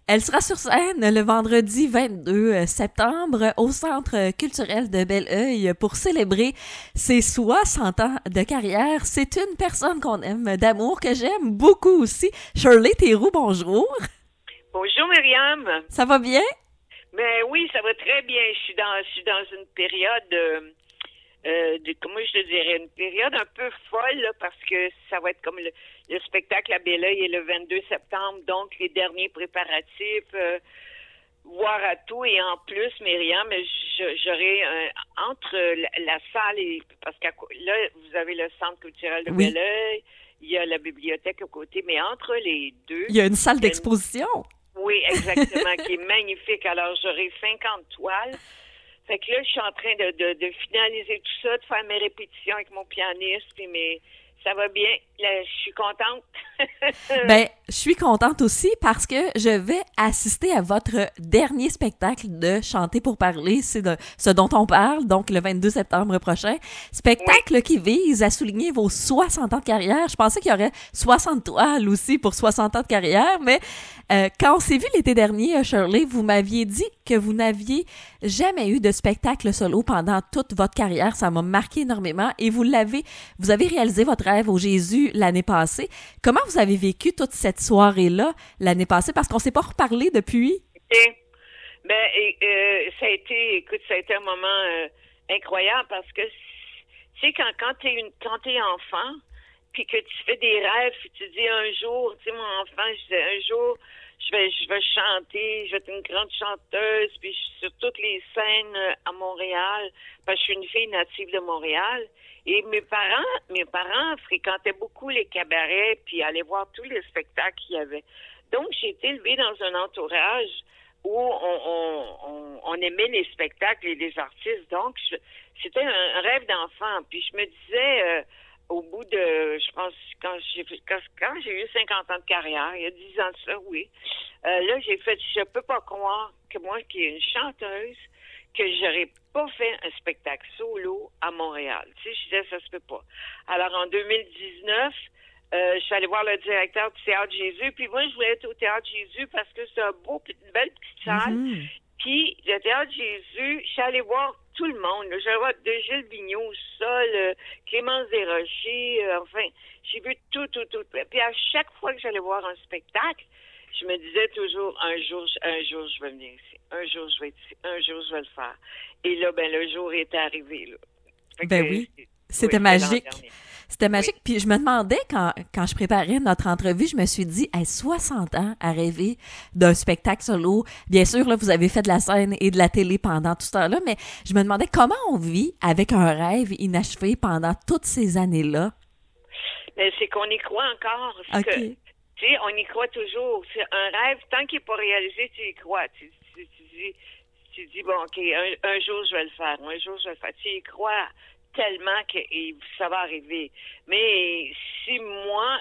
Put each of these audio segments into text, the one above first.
Elle sera sur scène le vendredi 22 septembre au Centre culturel de Belleuil pour célébrer ses 60 ans de carrière. C'est une personne qu'on aime d'amour, que j'aime beaucoup aussi. Shirley Théroux, bonjour. Bonjour Myriam. Ça va bien? Ben oui, ça va très bien. Je suis dans une période comment je te dirais, une période un peu folle là, parce que ça va être comme le spectacle à Belleuil est le 22 septembre, donc les derniers préparatifs, voir à tout, et en plus, Myriam, j'aurai entre la salle et parce que là vous avez le Centre culturel de Belleuil, il y a la bibliothèque à côté, mais entre les deux, il y a une salle d'exposition. Oui, exactement, qui est magnifique. Alors j'aurai 50 toiles. Fait que là, je suis en train de finaliser tout ça, de faire mes répétitions avec mon pianiste, puis ça va bien. Là, je suis contente. Ben, je suis contente aussi parce que je vais assister à votre dernier spectacle de Chanter pour parler. C'est de ce dont on parle, donc le 22 septembre prochain. Spectacle qui vise à souligner vos 60 ans de carrière. Je pensais qu'il y aurait 60 toiles aussi pour 60 ans de carrière, mais quand on s'est vu l'été dernier, Shirley, vous m'aviez dit que vous n'aviez jamais eu de spectacle solo pendant toute votre carrière. Ça m'a marqué énormément et vous avez réalisé votre rêve au Jésus l'année passée. Comment vous avez vécu toute cette soirée-là l'année passée? Parce qu'on s'est pas reparlé depuis. Ben, ça a été un moment incroyable parce que, tu sais, quand t'es enfant, puis que tu fais des rêves, puis tu dis un jour, tu sais, mon enfant, je disais un jour, je vais chanter, je vais être une grande chanteuse, puis je suis sur toutes les scènes à Montréal, parce que je suis une fille native de Montréal. Et mes parents fréquentaient beaucoup les cabarets, puis allaient voir tous les spectacles qu'il y avait. Donc, j'ai été élevée dans un entourage où on aimait les spectacles et les artistes. Donc, c'était un rêve d'enfant. Puis je me disais, au bout de, je pense, quand j'ai eu 50 ans de carrière, il y a 10 ans de ça, oui, là, j'ai fait, je peux pas croire que moi, qui est une chanteuse, que j'aurais pas fait un spectacle solo à Montréal. Tu sais, je disais, ça se peut pas. Alors, en 2019, je suis allée voir le directeur du Théâtre Jésus, puis moi, je voulais être au Théâtre Jésus parce que c'est une belle petite salle. Puis, le Théâtre Jésus, je suis allée voir tout le monde. Je vais voir de Gilles Vigneault, Sol, Clémence Desrochers, enfin, j'ai vu tout. Puis à chaque fois que j'allais voir un spectacle, je me disais toujours, un jour, je vais venir ici. Un jour, je vais être ici. Un jour, je vais le faire. Et là, ben, le jour est arrivé, là. Oui. C'était magique. C'était magique. Puis je me demandais, quand je préparais notre entrevue, je me suis dit, 60 ans à rêver d'un spectacle solo. Bien sûr, là, vous avez fait de la scène et de la télé pendant tout ce temps-là, mais je me demandais comment on vit avec un rêve inachevé pendant toutes ces années-là. Mais c'est qu'on y croit encore. Tu sais, on y croit toujours. C'est un rêve, tant qu'il n'est pas réalisé, tu y crois. Tu dis, bon, OK, un jour, je vais le faire. Un jour, je vais le faire. Tu y crois tellement que ça va arriver. Mais si moi,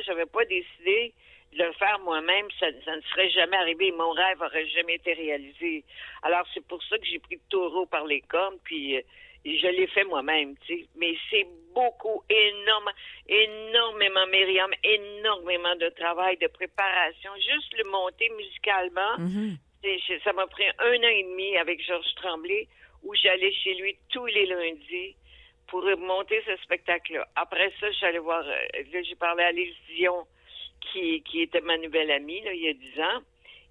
j'avais pas décidé de le faire moi-même, ça ne serait jamais arrivé. Mon rêve aurait jamais été réalisé. Alors, c'est pour ça que j'ai pris le taureau par les cornes, puis je l'ai fait moi-même, tu sais. Mais c'est beaucoup, énormément, Myriam, énormément de travail, de préparation. Juste le monter musicalement, ça m'a pris 1 an et demi avec Georges Tremblay, où j'allais chez lui tous les lundis pour monter ce spectacle-là. Après ça, j'allais voir, là, j'ai parlé à Lise Dion, qui était ma nouvelle amie, là, il y a 10 ans.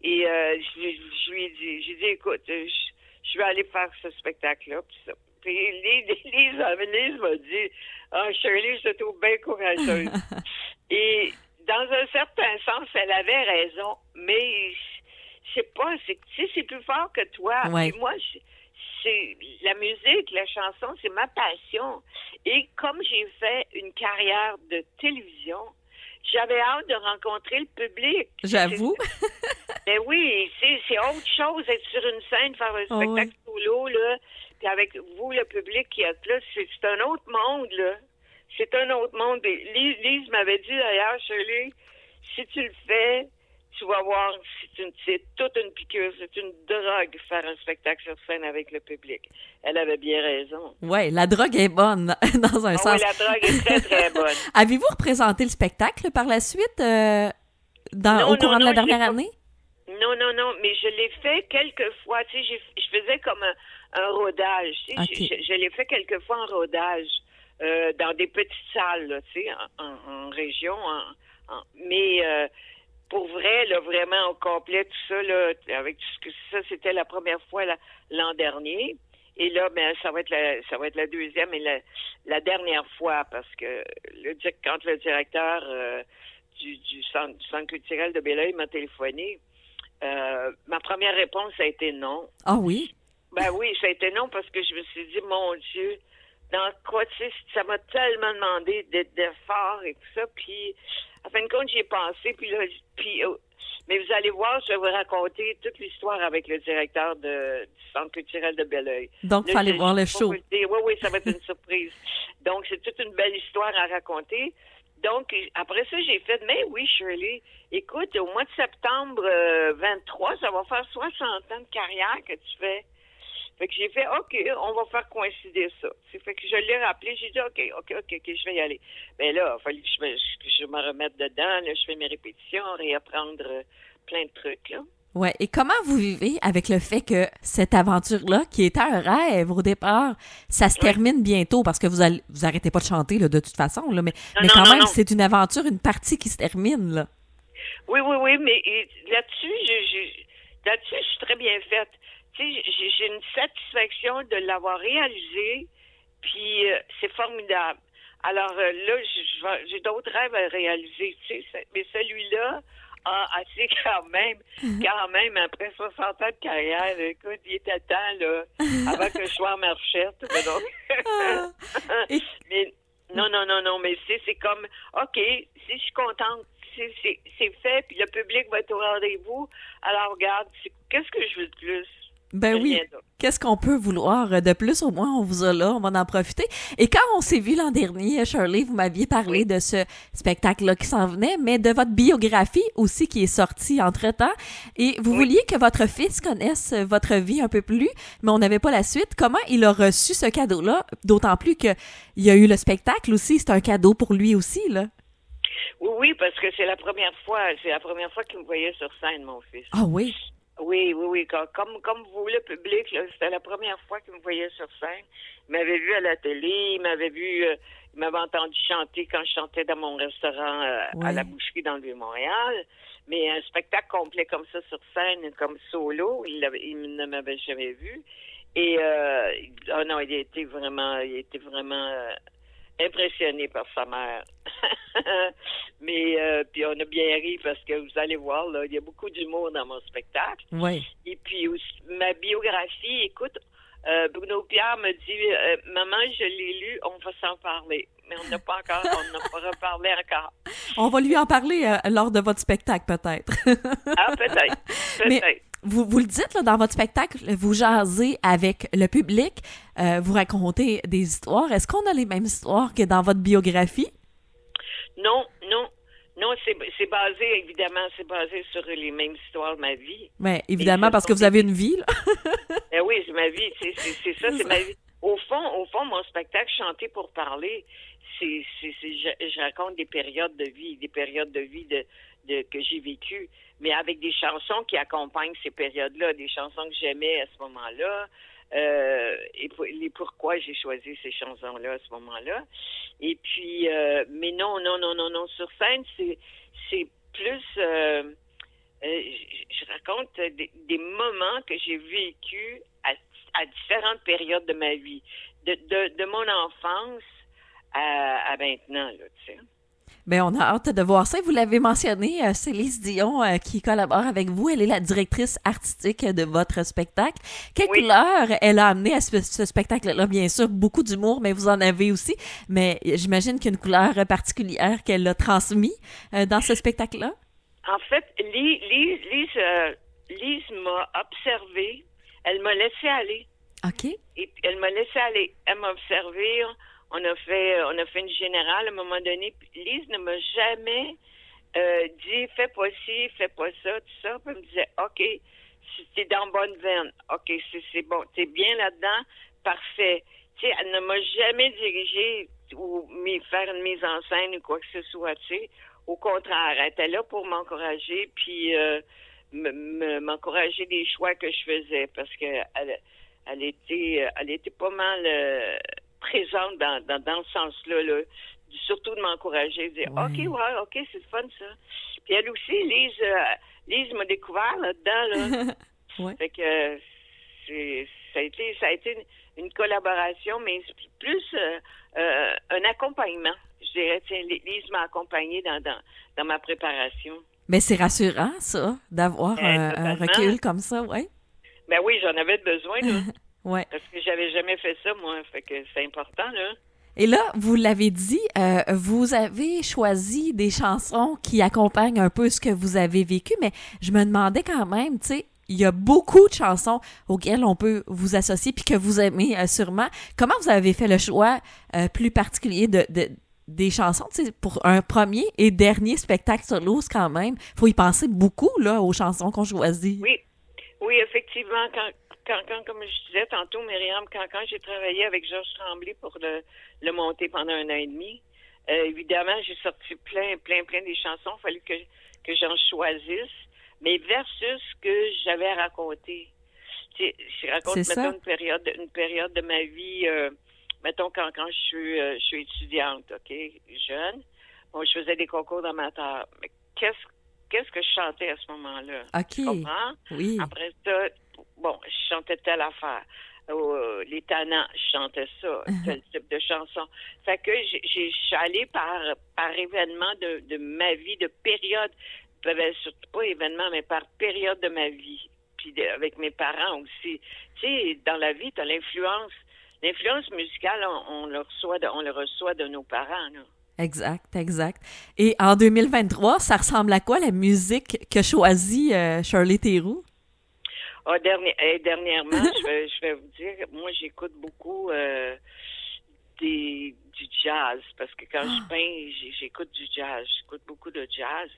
Et je lui ai dit, j'ai dit, écoute, je vais aller faire ce spectacle-là. Puis Lise m'a dit, Shirley, je te trouve bien courageuse. Et dans un certain sens, elle avait raison, mais je sais pas, c'est plus fort que toi. Ouais. Et moi, c'est la musique, la chanson, c'est ma passion. Et comme j'ai fait une carrière de télévision, j'avais hâte de rencontrer le public. J'avoue. Mais oui, c'est autre chose être sur une scène, faire un spectacle solo, là, puis avec vous, le public qui est là, c'est un autre monde, là. C'est un autre monde. Lise m'avait dit d'ailleurs, Shirley, si tu le fais, tu vas voir, c'est toute une piqûre, c'est une drogue faire un spectacle sur scène avec le public. Elle avait bien raison. Oui, la drogue est bonne, dans un sens. Oui, la drogue est très, très bonne. Avez-vous représenté le spectacle par la suite, au courant de la dernière année? Non, non, non, mais je l'ai fait quelques fois. Tu sais, je faisais comme un rodage. Tu sais, je l'ai fait quelques fois en rodage dans des petites salles, là, tu sais, en région. Mais pour vrai, là, vraiment au complet, tout ça, là, avec tout ce que ça, c'était la première fois l'an dernier. Et là, ben, ça va être la deuxième et la dernière fois parce que quand le directeur du centre culturel de Belleuil m'a téléphoné, ma première réponse a été non. Ah oui? Ben oui, ça a été non parce que je me suis dit, mon Dieu, dans quoi, tu sais, ça m'a tellement demandé d'être fort et tout ça, puis à fin de compte, j'y ai pensé, mais vous allez voir, je vais vous raconter toute l'histoire avec le directeur du Centre culturel de Belleuil. Donc, il fallait voir le show. Oui, oui, ça va être une surprise. Donc, c'est toute une belle histoire à raconter. Donc, après ça, j'ai fait, mais oui, Shirley, écoute, au mois de septembre 23, ça va faire 60 ans de carrière que tu fais. Fait que j'ai fait, OK, on va faire coïncider ça. C'est fait que je l'ai rappelé, j'ai dit, OK, je vais y aller. Mais là, il fallait que je me remette dedans, là, je fais mes répétitions, réapprendre plein de trucs, là. Ouais. Et comment vous vivez avec le fait que cette aventure-là, qui était un rêve au départ, ça se termine bientôt parce que vous arrêtez pas de chanter là, de toute façon, là, mais quand même, c'est une aventure, une partie qui se termine, là. Oui, mais là-dessus, je suis très bien faite. Tu sais, j'ai une satisfaction de l'avoir réalisé, puis c'est formidable. Alors là, j'ai d'autres rêves à réaliser, tu sais, mais celui-là assez quand même, après 60 ans de carrière, écoute, il était temps, là, avant que je sois en marchette. Mais non, mais c'est comme, OK, si je suis contente, c'est fait, puis le public va être au rendez-vous, alors regarde, qu'est-ce que je veux de plus? Ben oui, qu'est-ce qu'on peut vouloir de plus? Au moins, on vous a là, on va en profiter. Et quand on s'est vu l'an dernier, Shirley, vous m'aviez parlé de ce spectacle-là qui s'en venait, mais de votre biographie aussi qui est sortie entre-temps. Et vous vouliez que votre fils connaisse votre vie un peu plus, mais on n'avait pas la suite. Comment il a reçu ce cadeau-là? D'autant plus qu'il y a eu le spectacle aussi, c'est un cadeau pour lui aussi, là. Oui, parce que c'est la première fois qu'il me voyait sur scène, mon fils. Ah oui? Oui. Comme vous, le public, là, c'était la première fois qu'il me voyait sur scène. Il m'avait vu à la télé, il m'avait entendu chanter quand je chantais dans mon restaurant à la Boucherie dans le Vieux-Montréal. Mais un spectacle complet comme ça sur scène, comme solo, il ne m'avait jamais vu. Et non, il était vraiment impressionné par sa mère. Mais puis on a bien ri parce que vous allez voir, là, il y a beaucoup d'humour dans mon spectacle. Oui. Et puis aussi, ma biographie, écoute, Bruno Pierre me dit, maman, je l'ai lu, on va s'en parler. Mais on n'a pas reparlé encore. On va lui en parler lors de votre spectacle, peut-être. Peut-être. Mais vous le dites, là, dans votre spectacle, vous jasez avec le public, vous racontez des histoires. Est-ce qu'on a les mêmes histoires que dans votre biographie? Non, c'est basé sur les mêmes histoires de ma vie. Mais évidemment, parce que vous avez une vie, là. Oui, c'est ma vie, c'est ça, c'est ma vie. Au fond, mon spectacle Chanter pour parler, je raconte des périodes de vie que j'ai vécues, mais avec des chansons qui accompagnent ces périodes-là, des chansons que j'aimais à ce moment-là, et pourquoi j'ai choisi ces chansons-là à ce moment-là. Et puis, mais non, sur scène, c'est plus, je raconte des moments que j'ai vécus à différentes périodes de ma vie, de mon enfance à maintenant, là, tu sais. Bien, on a hâte de voir ça. Vous l'avez mentionné, Célise Dion, qui collabore avec vous. Elle est la directrice artistique de votre spectacle. Quelle couleur elle a amené à ce spectacle-là? Bien sûr, beaucoup d'humour, mais vous en avez aussi. Mais j'imagine qu'il y a une couleur particulière qu'elle a transmise dans ce spectacle-là. En fait, Lise m'a observé. Elle m'a laissé aller. OK. Et elle m'a laissé aller. Elle m'a observé. On a fait une générale à un moment donné. Lise ne m'a jamais dit fais pas ci, fais pas ça, tout ça. Puis elle me disait OK, si t'es dans bonne veine, OK, c'est bon, t'es bien là-dedans, parfait. Tu sais, elle ne m'a jamais dirigé ou faire une mise en scène ou quoi que ce soit, tu sais. Au contraire, elle était là pour m'encourager, puis m'encourager des choix que je faisais parce que elle était pas mal présente dans ce sens-là, là. Surtout de m'encourager, de dire OK, c'est le fun ça. Puis elle aussi, Lise m'a découvert là-dedans là. Ouais. Fait que ça a été une collaboration, mais plus un accompagnement. Je dirais, tiens, Lise m'a accompagnée dans ma préparation. Mais c'est rassurant, ça, d'avoir un recul comme ça, ouais. Ben oui, j'en avais besoin, là. Ouais. Parce que j'avais jamais fait ça, moi. Fait que c'est important, là. Et là, vous l'avez dit, vous avez choisi des chansons qui accompagnent un peu ce que vous avez vécu, mais je me demandais quand même, tu sais, il y a beaucoup de chansons auxquelles on peut vous associer puis que vous aimez sûrement. Comment vous avez fait le choix plus particulier des chansons, tu sais, pour un premier et dernier spectacle sur l'Ouse quand même? Faut y penser beaucoup, là, aux chansons qu'on choisit. Oui, effectivement, quand comme je disais tantôt, Myriam, quand j'ai travaillé avec Georges Tremblay pour le monter pendant 1 an et demi, évidemment, j'ai sorti plein des chansons. Il fallait que j'en choisisse, mais versus ce que j'avais à raconter. Tu sais, je raconte, mettons, une période de ma vie, mettons, quand je suis étudiante, OK, jeune. Bon, je faisais des concours d'amateurs. Mais qu'est-ce que je chantais à ce moment-là? OK. Tu comprends? Oui. Après ça, bon, je chantais telle affaire. Les Tannants, je chantais ça, tel type de chanson. Fait que je suis allée par événement de ma vie, de période, surtout pas événement, mais par période de ma vie. Puis avec mes parents aussi. Tu sais, dans la vie, t'as l'influence. L'influence musicale, on le reçoit de nos parents, là. Exact. Et en 2023, ça ressemble à quoi la musique que choisit Shirley Théroux? Dernièrement, je vais vous dire, moi j'écoute beaucoup du jazz parce que quand je peins, j'écoute du jazz. J'écoute beaucoup de jazz.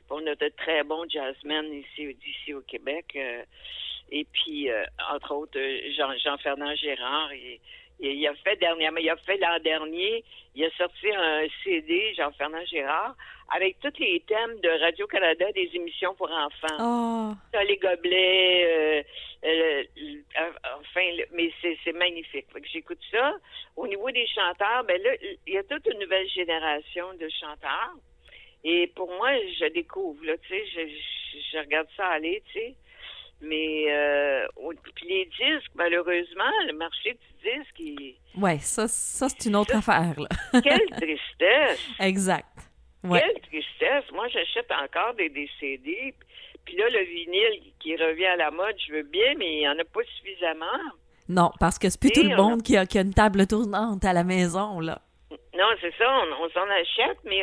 On a de très bons jazzmen d'ici au Québec. Et puis, entre autres, Jean-Fernand Gérard. Il a fait l'an dernier, il a sorti un CD, Jean-Fernand Gérard, avec tous les thèmes de Radio-Canada des émissions pour enfants. Oh. Les gobelets, mais c'est magnifique. Fait que j'écoute ça. Au niveau des chanteurs, ben là, il y a toute une nouvelle génération de chanteurs. Et pour moi, je découvre, là, tu sais, je regarde ça aller, tu sais. Mais puis les disques, malheureusement, le marché du disque, ouais, ça c'est une autre affaire, là. Quelle tristesse! Exact. Ouais. Quelle tristesse! Moi, j'achète encore des CD. Puis là, le vinyle qui revient à la mode, je veux bien, mais il n'y en a pas suffisamment. Non, parce que c'est plus tout le monde qui a une table tournante à la maison, là. Non, c'est ça, on s'en achète, mais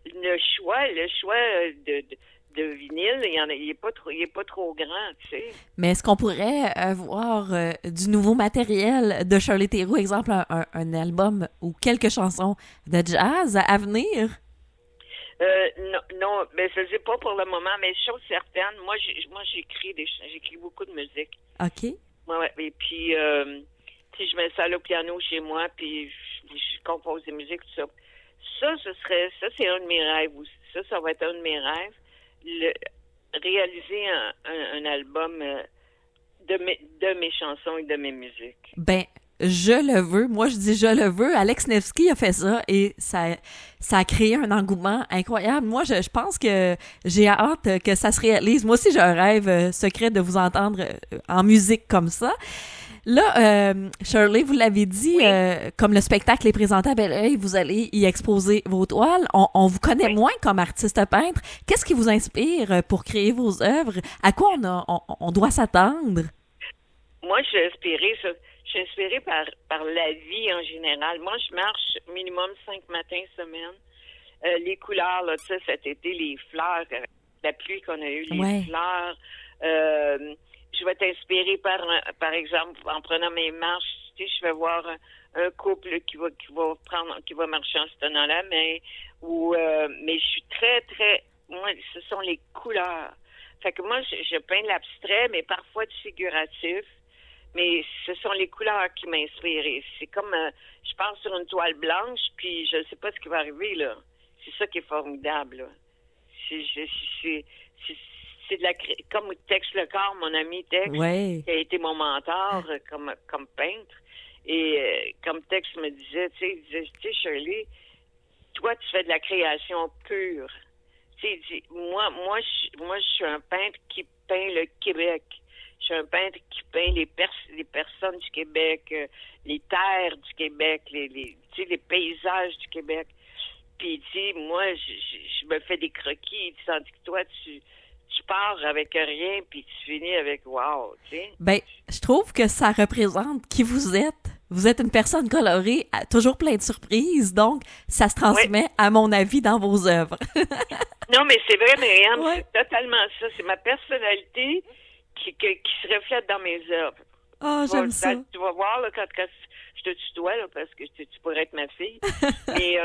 le choix de vinyle, il est pas trop grand, tu sais. Mais est-ce qu'on pourrait voir du nouveau matériel de Shirley Théroux, exemple un album ou quelques chansons de jazz à venir? Non, mais ça c'est pas pour le moment, mais chose certaine, moi j'écris beaucoup de musique. OK. Ouais, et puis si je m'installe au piano chez moi, puis je compose des musiques, tout ça. Ça c'est un de mes rêves aussi. Ça va être un de mes rêves. Réaliser un album de mes chansons et de mes musiques. Ben, je le veux. Moi, je dis je le veux. Alex Nevsky a fait ça et ça a créé un engouement incroyable. Moi, je pense que j'ai hâte que ça se réalise. Moi aussi, j'ai un rêve secret de vous entendre en musique comme ça. Là, Shirley, vous l'avez dit, oui. Comme le spectacle est présenté à Belleuil, vous allez y exposer vos toiles. On vous connaît moins comme artiste peintre. Qu'est-ce qui vous inspire pour créer vos œuvres? À quoi on doit s'attendre? Moi, je suis inspirée par la vie en général. Moi, je marche minimum 5 matins semaine. Les couleurs, là, tu sais, cet été, les fleurs, la pluie qu'on a eue, les fleurs. Je vais t'inspirer par exemple, en prenant mes marches, tu sais, je vais voir un couple qui va marcher en se tenant la main, mais je suis moi, ce sont les couleurs. Fait que moi, je peins de l'abstrait, mais parfois du figuratif, mais ce sont les couleurs qui m'inspirent. C'est comme, je pars sur une toile blanche, puis je ne sais pas ce qui va arriver, là. C'est ça qui est formidable, là. c'est comme Tex Lecor, mon ami Tex, Ouais. qui a été mon mentor comme peintre. Et comme Tex me disait, tu sais, Shirley, toi, tu fais de la création pure. Tu sais, il dit, moi, je suis un peintre qui peint le Québec. Je suis un peintre qui peint les personnes du Québec, les terres du Québec, tu sais, les paysages du Québec. Puis il dit, moi, je me fais des croquis, tandis que toi, tu pars avec rien, puis tu finis avec wow, tu sais. Ben, je trouve que ça représente qui vous êtes. Vous êtes une personne colorée, toujours plein de surprises, donc ça se transmet, à mon avis, dans vos œuvres. Non, mais c'est vrai, Myriam, Ouais. c'est totalement ça. C'est ma personnalité qui se reflète dans mes œuvres. Oh, j'aime ça. Tu vas voir, là, quand je te tutoie, là, parce que tu pourrais être ma fille. Mais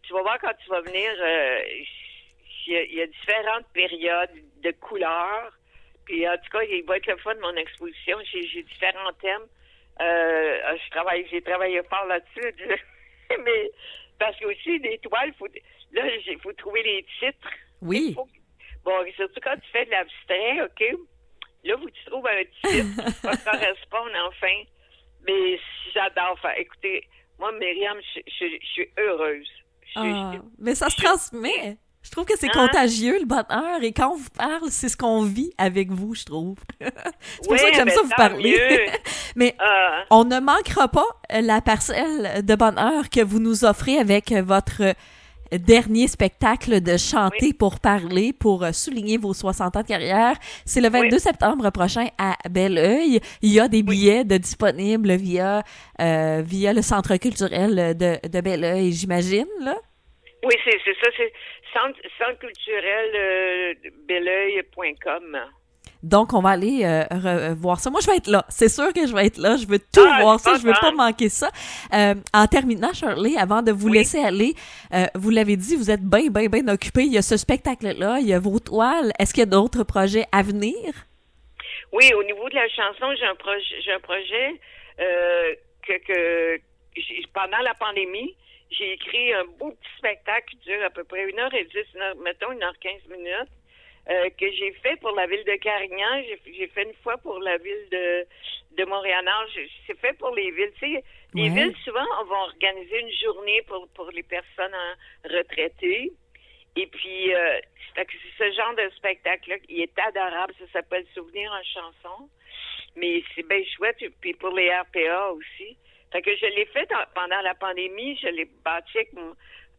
tu vas voir quand tu vas venir, il y a différentes périodes de couleurs. Puis en tout cas, il va être le fun de mon exposition. J'ai différents thèmes. J'ai travaillé fort là-dessus. Mais parce que aussi, les toiles, il faut trouver les titres. Oui. Bon, surtout quand tu fais de l'abstrait, OK? Là, faut que tu trouves un titre qui va correspondre enfin. Mais j'adore faire. Écoutez, moi, Myriam, je suis heureuse. Mais ça se transmet. Je trouve que c'est contagieux, le bonheur. Et quand on vous parle, c'est ce qu'on vit avec vous, je trouve. C'est pour ça que j'aime ça vous parler. Mais on ne manquera pas la parcelle de bonheur que vous nous offrez avec votre dernier spectacle de Chanter pour parler, pour souligner vos 60 ans de carrière. C'est le 22 septembre prochain à Belleuil. Il y a des billets disponibles via le Centre culturel de Belleuil, j'imagine, là? Oui, c'est ça. C'est centre culturel belleuil.com. Donc, on va aller voir ça. Moi, je vais être là. C'est sûr que je vais être là. Je veux tout voir ça. Je veux pas manquer ça. En terminant, Shirley, avant de vous laisser aller, vous l'avez dit, vous êtes bien occupé. Il y a ce spectacle-là, il y a vos toiles. Est-ce qu'il y a d'autres projets à venir? Oui, au niveau de la chanson, j'ai un projet que pendant la pandémie, j'ai écrit un beau petit spectacle qui dure à peu près 1h10, mettons 1h15 minutes. Que j'ai fait pour la ville de Carignan. J'ai fait une fois pour la ville de Montréal-Nord. C'est fait pour les villes. Tu sais, les villes, souvent, on va organiser une journée pour les personnes retraitées. Et puis, c'est ce genre de spectacle-là, il est adorable. Ça s'appelle Souvenir en chanson. Mais c'est bien chouette. Puis pour les RPA aussi. Fait que je l'ai fait pendant la pandémie. Je l'ai bâti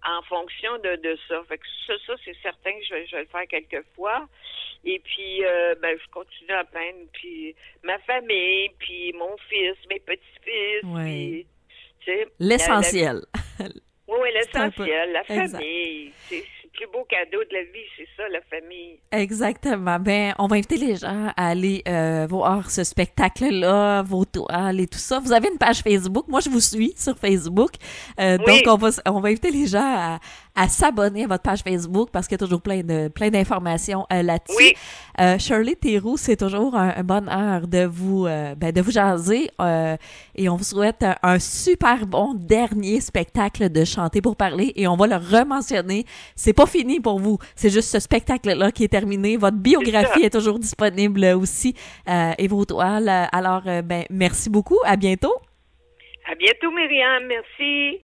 en fonction de ça. Fait que ça c'est certain que je vais le faire quelques fois. Et puis, je continue à peindre. Puis ma famille, puis mon fils, mes petits-fils. Oui. Puis, l'essentiel. Oui, l'essentiel, la famille. C'est le plus beau cadeau de la vie, c'est ça, la famille. Exactement. Ben, on va inviter les gens à aller voir ce spectacle-là, vos toiles et tout ça. Vous avez une page Facebook. Moi, je vous suis sur Facebook. Donc, on va inviter les gens à s'abonner à votre page Facebook parce qu'il y a toujours plein d'informations là-dessus. Oui. Shirley Théroux, c'est toujours un bonheur de vous jaser et on vous souhaite un super bon dernier spectacle de Chanter pour parler et on va le rementionner. C'est pas fini pour vous. C'est juste ce spectacle-là qui est terminé. Votre biographie est toujours disponible aussi et vos toiles. Alors, merci beaucoup. À bientôt. À bientôt, Myriam. Merci.